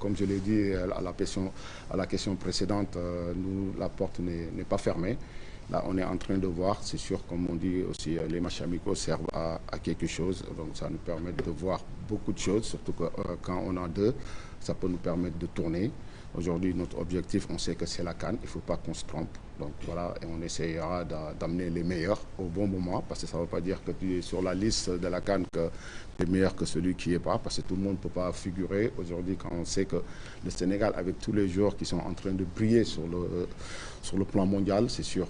comme je l'ai dit à la question précédente, la porte n'est pas fermée. Là, on est en train de voir, c'est sûr, comme on dit aussi, les matchs amicaux servent à quelque chose. Donc, ça nous permet de voir beaucoup de choses, surtout que quand on a deux, ça peut nous permettre de tourner. Aujourd'hui, notre objectif, on sait que c'est la CAN. Il ne faut pas qu'on se trompe. Donc voilà, et on essayera d'amener les meilleurs au bon moment, parce que ça ne veut pas dire que tu es sur la liste de la CAN que tu es meilleur que celui qui n'y est pas, parce que tout le monde ne peut pas figurer. Aujourd'hui, quand on sait que le Sénégal, avec tous les joueurs qui sont en train de briller sur le plan mondial, c'est sûr,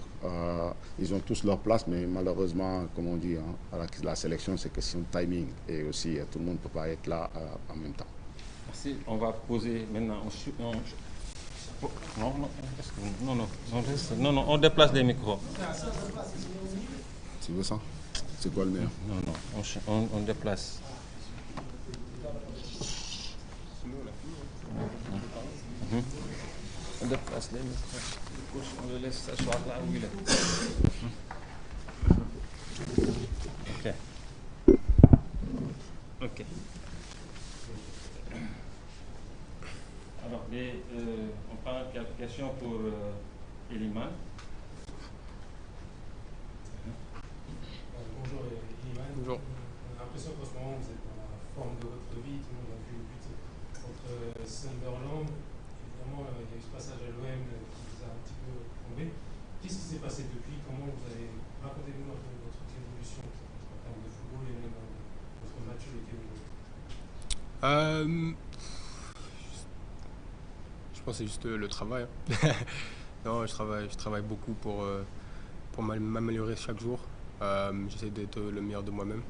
ils ont tous leur place, mais malheureusement, comme on dit, hein, la sélection, c'est question de timing. Et aussi, tout le monde ne peut pas être là en même temps. Merci. On va poser maintenant. Non, on déplace les micros. Tu veux ça? C'est quoi le meilleur? Non, on déplace. On déplace les micros. On le laisse s'asseoir là où il est. Ok. Alors, on prend quelques questions pour Eliman. Bonjour Eliman. Bonjour. On a l'impression qu'en ce moment vous êtes dans la forme de votre vie. Tout le monde a vu le but contre Sunderland. Évidemment, il y a eu ce passage à l'OM qui vous a un petit peu tombé. Qu'est-ce qui s'est passé depuis? Comment vous avez raconté-nous un peu votre évolution en termes de football et même votre maturité aujourd'hui? Je pense que c'est juste le travail. Non, je travaille beaucoup pour m'améliorer chaque jour. J'essaie d'être le meilleur de moi-même,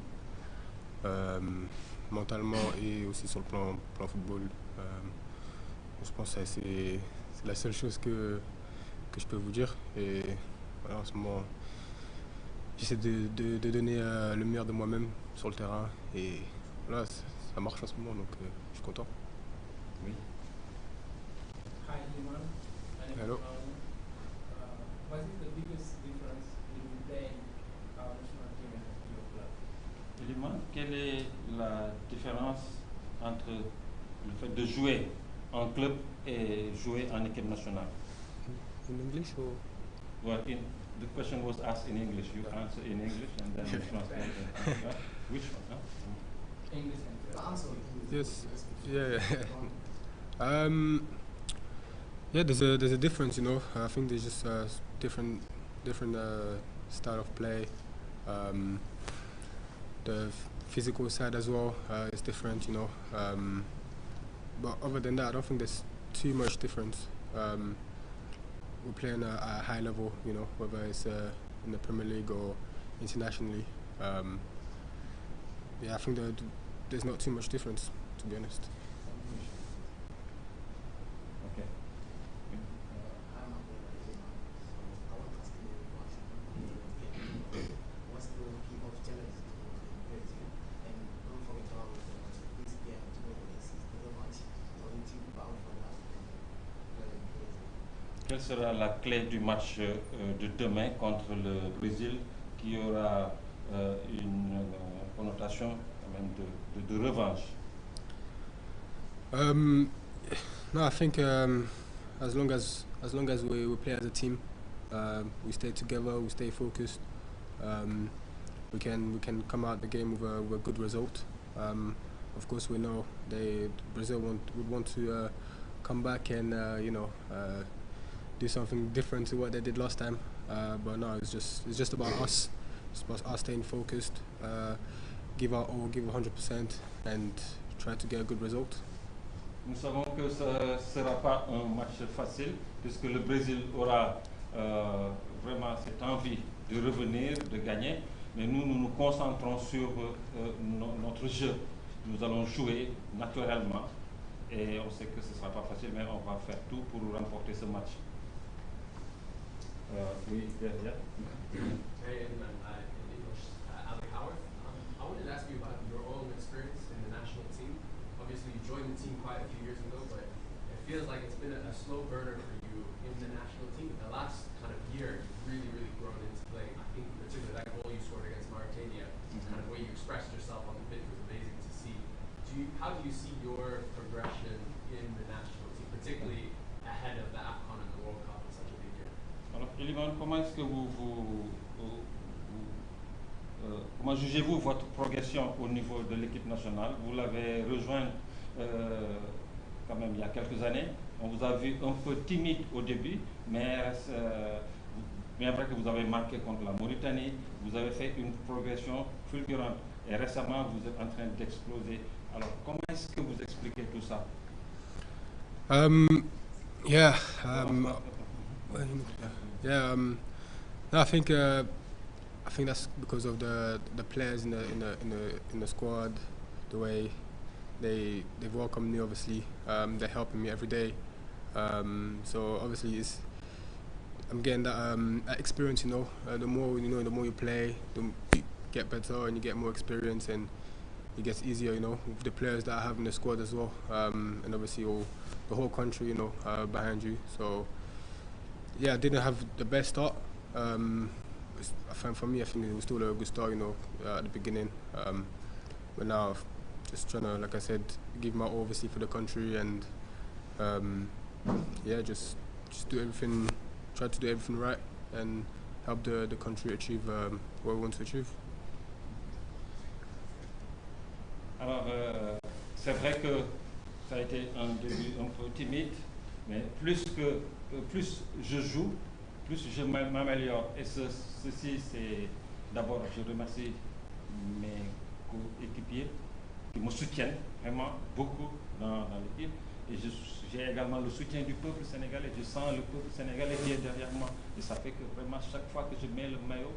mentalement et aussi sur le plan football. Je pense que c'est la seule chose que je peux vous dire. Et voilà, en ce moment, j'essaie de donner le meilleur de moi-même sur le terrain. Et voilà, ça marche en ce moment, donc je suis content. Oui. Hi, Iman. Hello. What is the biggest difference in playing our national team and your club? Eliman, quelle est la différence entre le fait de jouer en club et jouer en équipe nationale? In English or? Well, the question was asked in English. You answer in English and then you translate it. Which one? Huh? English and Yes. Yeah. Yeah. There's a difference, you know. I think there's just different style of play. The physical side as well is different, you know. But other than that, I don't think there's too much difference. We're playing at a high level, you know, whether it's in the Premier League or internationally. Yeah, I think there's not too much difference, to be honest. Okay. What's the key of challenges and don't forget about this game tomorrow is the match going to bound for that. Quelle sera la clé du match de demain contre le Brésil qui aura une connotation quand même de revanche? No, I think as long as we play as a team, we stay together, we stay focused. We can come out the game with a good result. Of course, we know Brazil would want to come back and do something different to what they did last time. But no, it's just about us. It's about us staying focused, give our all, give 100%, and try to get a good result. Nous savons que ce ne sera pas un match facile puisque le Brésil aura vraiment cette envie de revenir, de gagner. Mais nous nous concentrons sur notre jeu. Nous allons jouer naturellement et on sait que ce ne sera pas facile, mais on va faire tout pour remporter ce match. Oui, derrière. Hey, Alec Howard. I wanted to ask you about your own experience in the national team. Obviously, you joined the team quite a few years ago, but it feels like it's been a slow burner for you in the national team. The last kind of year, you've really grown into playing. I think particularly that goal you scored against Mauritania, kind of the way you expressed yourself on the pitch was amazing to see. How do you see your progression in the national Elimane, comment est-ce que comment jugez-vous votre progression au niveau de l'équipe nationale? Vous l'avez rejoint quand même il y a quelques années. On vous a vu un peu timide au début, mais bien vrai que vous avez marqué contre la Mauritanie, vous avez fait une progression fulgurante. Et récemment, vous êtes en train d'exploser. Alors, comment est-ce que vous expliquez tout ça? Yeah. No, I think that's because of the players in the squad, the way they welcome me. Obviously, they're helping me every day. So obviously, I'm getting that experience. The more the more you play, the you get better and you get more experience, and it gets easier. With the players that I have in the squad as well, and obviously the whole country, behind you. So yeah, I didn't have the best start. For me, I think it was still a good start, at the beginning. But now, just trying to, like I said, give my all, obviously, for the country, and just do everything, try to do everything right, and help the country achieve what we want to achieve. Alors, c'est vrai que ça a été un début un peu timide, mais plus je joue, plus je m'améliore. Et ceci, c'est d'abord, je remercie mes coéquipiers qui me soutiennent vraiment beaucoup dans l'équipe. Et j'ai également le soutien du peuple sénégalais. Je sens le peuple sénégalais qui est derrière moi. Et ça fait que vraiment, chaque fois que je mets le maillot,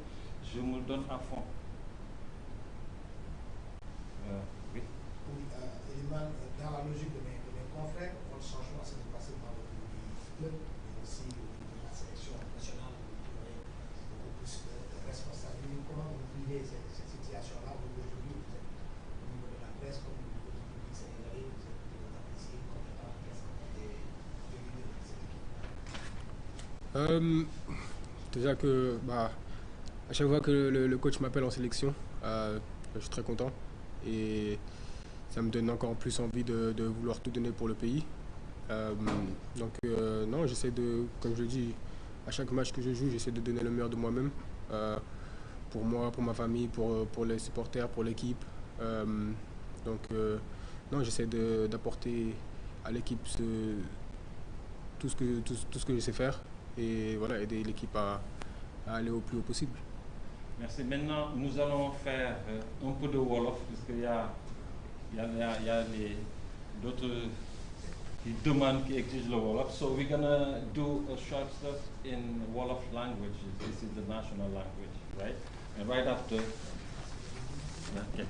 je me donne à fond. Oui. Elimane, dans la logique de mes confrères, votre changement s'est passé par le club, mais aussi de la sélection nationale, vous aurez beaucoup plus de responsabilités. Comment vous vivez cette situation-là? Aujourd'hui, vous êtes au niveau de la presse, comme au niveau du public sénégalais, vous êtes apprécié comme étant presque des leaders de cette équipe. Déjà que à chaque fois que le coach m'appelle en sélection, je suis très content et ça me donne encore plus envie de vouloir tout donner pour le pays. Non, j'essaie comme je dis, à chaque match que je joue, j'essaie de donner le meilleur de moi-même, pour moi, pour ma famille, pour les supporters, pour l'équipe. Non, j'essaie d'apporter à l'équipe tout ce que je sais faire et voilà, aider l'équipe à aller au plus haut possible. Merci. Maintenant, nous allons faire un peu de Wolof, puisqu'il y a d'autres qui demandent, qui exigent le Wolof. So we're gonna do a short stuff in Wolof language. This is the national language, right? And right after, okay.